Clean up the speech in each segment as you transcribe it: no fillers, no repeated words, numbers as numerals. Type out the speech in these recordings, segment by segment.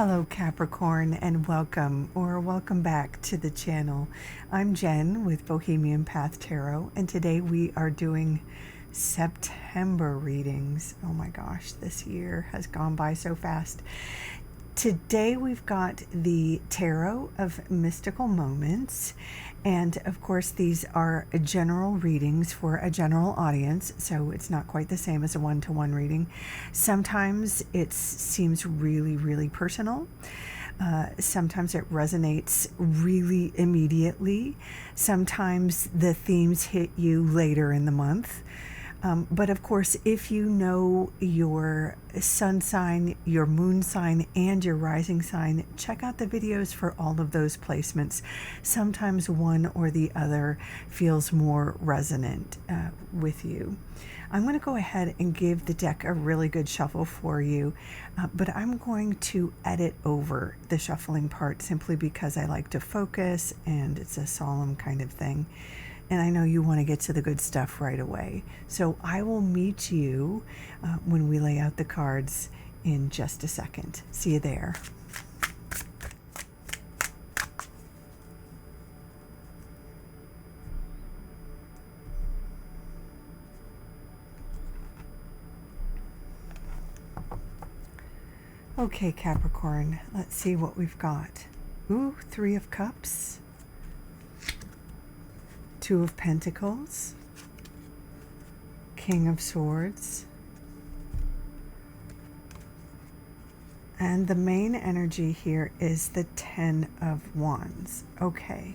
Hello Capricorn, and welcome back to the channel. I'm Jen with Bohemian Path Tarot, and today we are doing September readings. Oh my gosh, this year has gone by so fast. Today we've got the Tarot of Mystical Moments, and of course these are general readings for a general audience, so it's not quite the same as a one-to-one reading. Sometimes it seems really personal. Sometimes it resonates really immediately. Sometimes the themes hit you later in the month. But of course, if you know your sun sign, your moon sign, and your rising sign, check out the videos for all of those placements. Sometimes one or the other feels more resonant with you. I'm going to go ahead and give the deck a really good shuffle for you, but I'm going to edit over the shuffling part simply because I like to focus and it's a solemn kind of thing. And I know you want to get to the good stuff right away. So I will meet you when we lay out the cards in just a second. See you there. Okay, Capricorn, let's see what we've got. Ooh, Three of Cups. Two of Pentacles, King of Swords, and the main energy here is the Ten of Wands. Okay,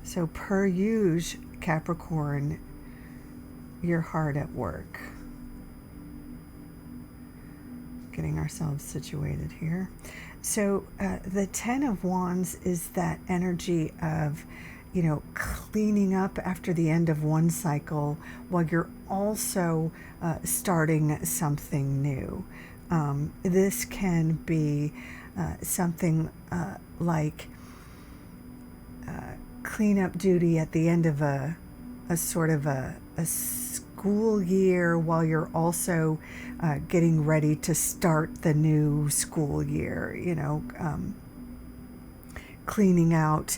so per usual, Capricorn, you're hard at work. Getting ourselves situated here. So the Ten of Wands is that energy of, you know, cleaning up after the end of one cycle while you're also starting something new. This can be something like cleanup duty at the end of a sort of a school year while you're also getting ready to start the new school year, you know, cleaning out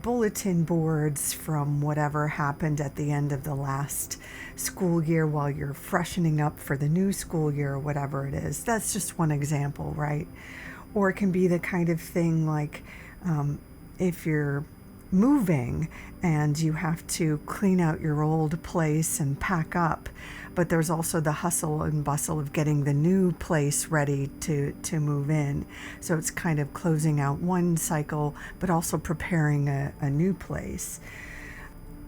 bulletin boards from whatever happened at the end of the last school year while you're freshening up for the new school year or whatever it is. That's just one example, right? Or it can be the kind of thing like if you're moving and you have to clean out your old place and pack up, but there's also the hustle and bustle of getting the new place ready to move in. So it's kind of closing out one cycle, but also preparing a new place.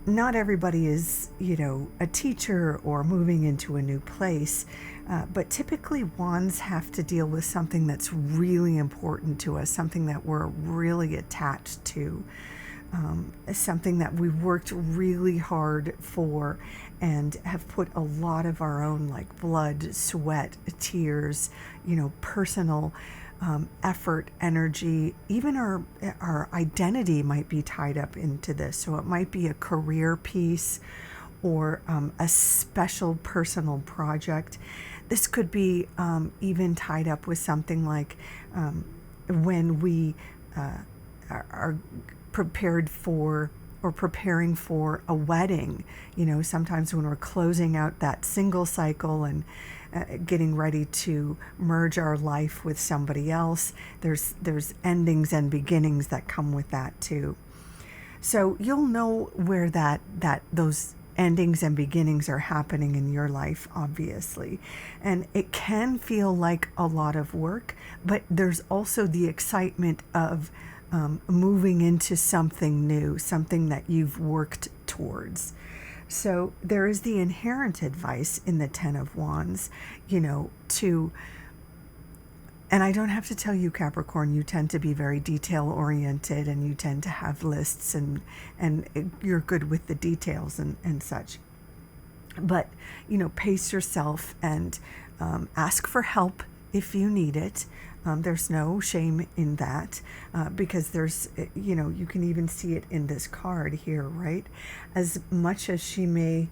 Not everybody is, you know, a teacher or moving into a new place, but typically wands have to deal with something that's really important to us, something that we're really attached to. Something that we worked really hard for and have put a lot of our own like blood, sweat, tears, you know, personal effort, energy, even our identity might be tied up into this. So it might be a career piece or a special personal project. This could be even tied up with something like when we are prepared for or preparing for a wedding. You know, sometimes when we're closing out that single cycle and getting ready to merge our life with somebody else, there's endings and beginnings that come with that too. So you'll know where those endings and beginnings are happening in your life, obviously. And it can feel like a lot of work, but there's also the excitement of moving into something new, something that you've worked towards. So there is the inherent advice in the Ten of Wands, you know, and I don't have to tell you, Capricorn, you tend to be very detail oriented and you tend to have lists and you're good with the details and such. But, you know, pace yourself and ask for help if you need it. There's no shame in that because there's, you know, you can even see it in this card here, right? As much as the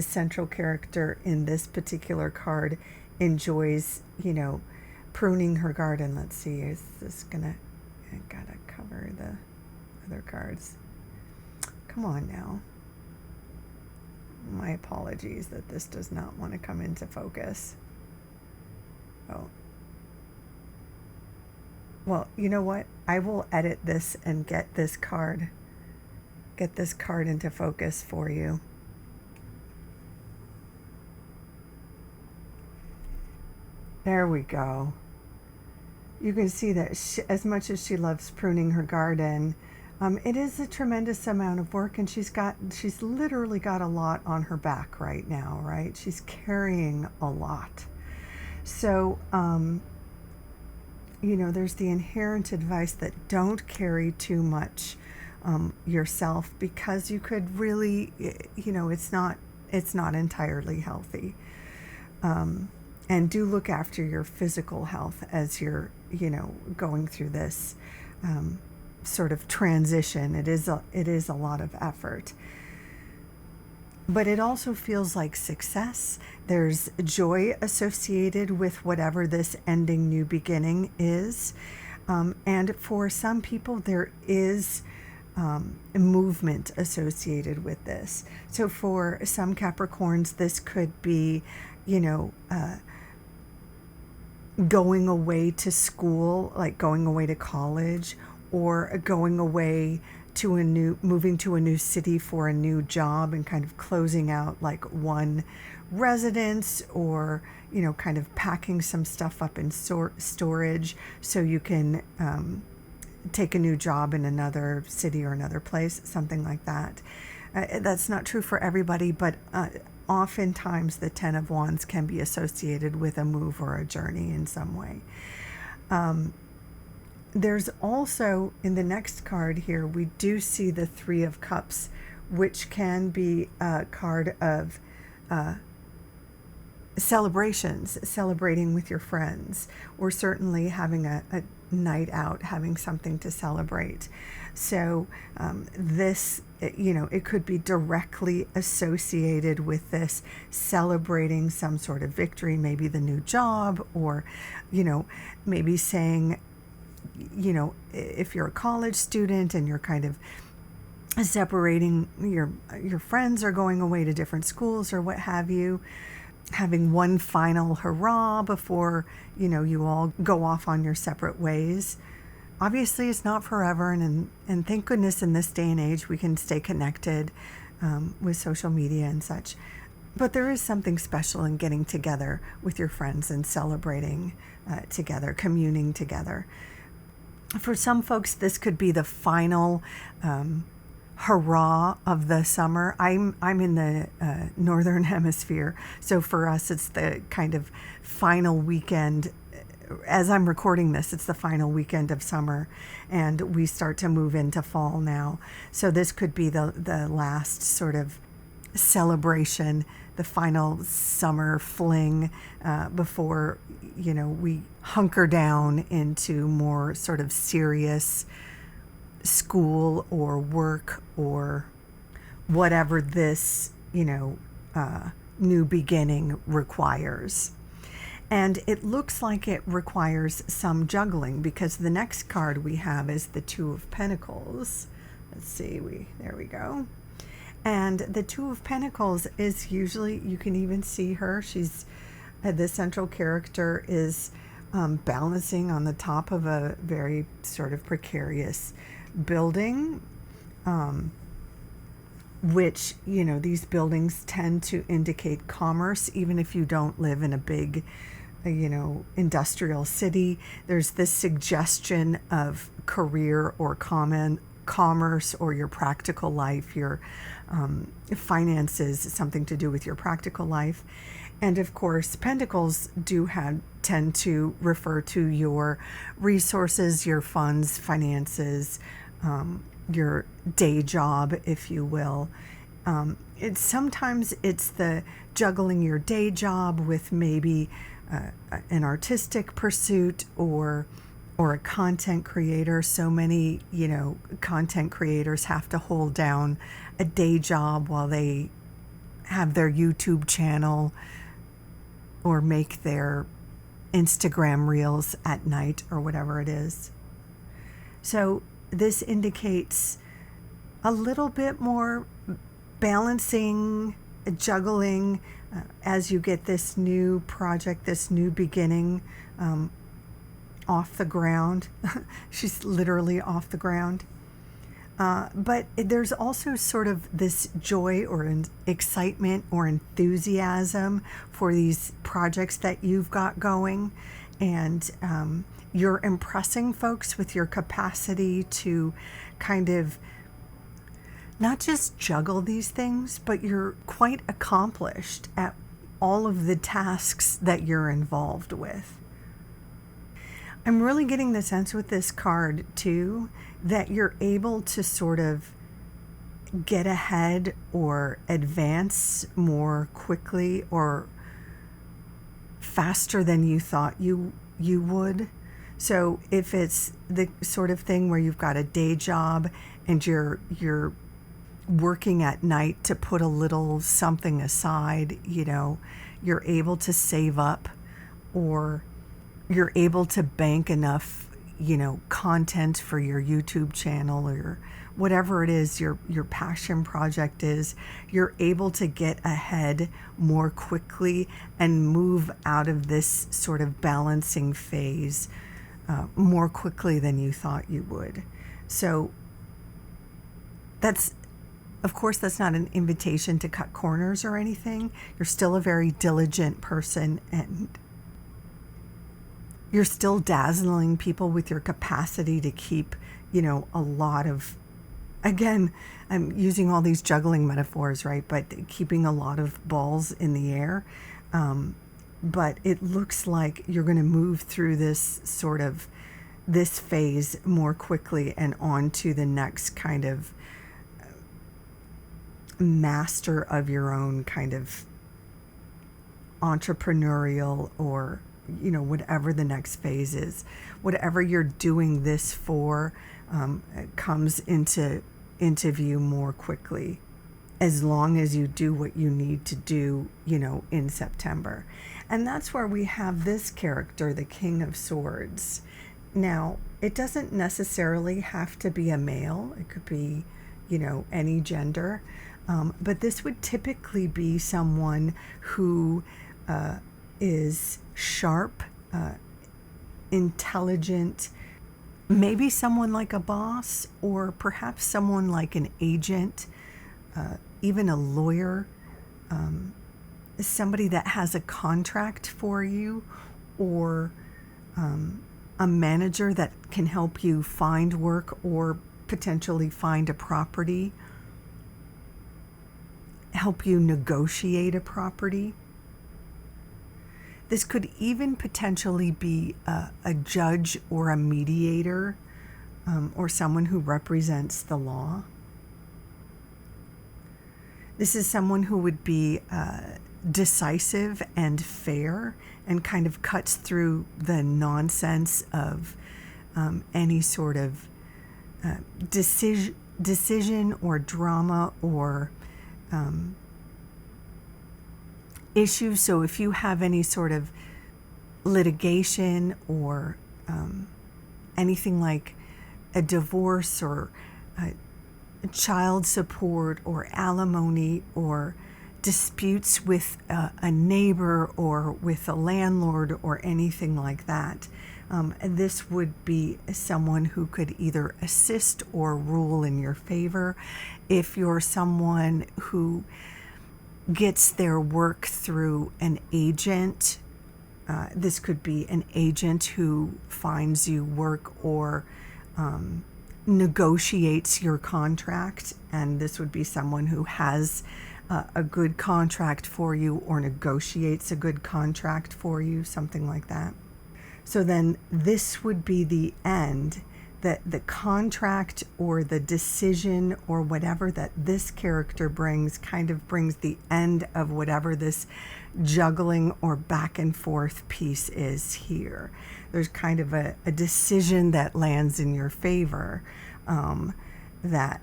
central character in this particular card enjoys, you know, pruning her garden. Let's see, is this gonna, I gotta cover the other cards. Come on now. My apologies that this does not want to come into focus. Oh. Well, you know what? I will edit this and get this card into focus for you. There we go. You can see that as much as she loves pruning her garden, it is a tremendous amount of work, and she's literally got a lot on her back right now, right? She's carrying a lot. So, there's the inherent advice that don't carry too much yourself, because you could really, it's not entirely healthy. And do look after your physical health as you're, going through this sort of transition. It is a lot of effort. But it also feels like success. There's joy associated with whatever this ending, new beginning is. And for some people, there is movement associated with this. So for some Capricorns, this could be, going away to school, like going away to college, or going away to moving to a new city for a new job and kind of closing out like one residence, or, kind of packing some stuff up in storage so you can take a new job in another city or another place, something like that. That's not true for everybody, but oftentimes the Ten of Wands can be associated with a move or a journey in some way. There's also, in the next card here, we do see the Three of Cups, which can be a card of celebrations, celebrating with your friends, or certainly having a night out, having something to celebrate. So this, it could be directly associated with this, celebrating some sort of victory, maybe the new job, or, maybe saying, if you're a college student and you're kind of separating, your friends are going away to different schools or what have you, having one final hurrah before, you all go off on your separate ways. Obviously, it's not forever, and thank goodness in this day and age we can stay connected with social media and such. But there is something special in getting together with your friends and celebrating together, communing together. For some folks, this could be the final hurrah of the summer. I'm in the northern hemisphere, so for us it's the kind of final weekend. As I'm recording this, it's the final weekend of summer, and we start to move into fall now. So this could be the last sort of celebration, the final summer fling before, we hunker down into more sort of serious school or work or whatever this, new beginning requires. And it looks like it requires some juggling, because the next card we have is the Two of Pentacles. Let's see, there we go. And the Two of Pentacles is usually, you can even see her, she's, the central character is balancing on the top of a very sort of precarious building, which, these buildings tend to indicate commerce, even if you don't live in a big, industrial city. There's this suggestion of career or commerce, or your practical life, your finances, something to do with your practical life. And of course, pentacles tend to refer to your resources, your funds, finances, your day job, if you will. Sometimes it's the juggling your day job with maybe an artistic pursuit or a content creator. So many, content creators have to hold down a day job while they have their YouTube channel or make their Instagram reels at night or whatever it is. So this indicates a little bit more balancing, juggling as you get this new project, this new beginning off the ground. She's literally off the ground. But there's also sort of this joy or excitement or enthusiasm for these projects that you've got going. And you're impressing folks with your capacity to kind of not just juggle these things, but you're quite accomplished at all of the tasks that you're involved with. I'm really getting the sense with this card too that you're able to sort of get ahead or advance more quickly or faster than you thought you would. So if it's the sort of thing where you've got a day job and you're working at night to put a little something aside, you're able to save up, or you're able to bank enough, content for your YouTube channel or whatever it is your passion project is, you're able to get ahead more quickly and move out of this sort of balancing phase more quickly than you thought you would. So of course, that's not an invitation to cut corners or anything. You're still a very diligent person, and you're still dazzling people with your capacity to keep, a lot of, again, I'm using all these juggling metaphors, right? But keeping a lot of balls in the air. But it looks like you're going to move through this phase more quickly and on to the next kind of master of your own kind of entrepreneurial or whatever the next phase is, whatever you're doing this for comes into view more quickly, as long as you do what you need to do, in September. And that's where we have this character, the King of Swords. Now, it doesn't necessarily have to be a male. It could be, any gender. But this would typically be someone who is sharp, intelligent, maybe someone like a boss, or perhaps someone like an agent, even a lawyer, somebody that has a contract for you, or a manager that can help you find work or potentially find a property, help you negotiate a property. This could even potentially be a judge or a mediator, or someone who represents the law. This is someone who would be decisive and fair and kind of cuts through the nonsense of any sort of decision or drama or issues. So if you have any sort of litigation or anything like a divorce or child support or alimony or disputes with a neighbor or with a landlord or anything like that, this would be someone who could either assist or rule in your favor. If you're someone who gets their work through an agent, this could be an agent who finds you work or negotiates your contract, and this would be someone who has a good contract for you or negotiates a good contract for you, something like that. So then this would be the end, that the contract or the decision or whatever that this character brings kind of brings the end of whatever this juggling or back and forth piece is here. There's kind of a decision that lands in your favor, that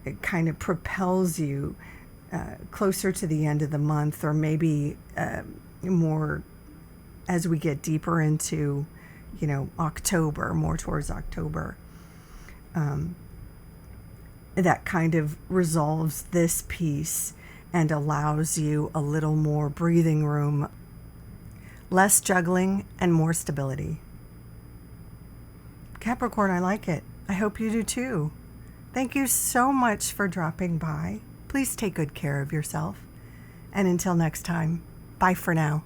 it kind of propels you closer to the end of the month, or maybe more as we get deeper into, October, more towards October. That kind of resolves this piece and allows you a little more breathing room, less juggling, and more stability. Capricorn, I like it. I hope you do too. Thank you so much for dropping by. Please take good care of yourself. And until next time, bye for now.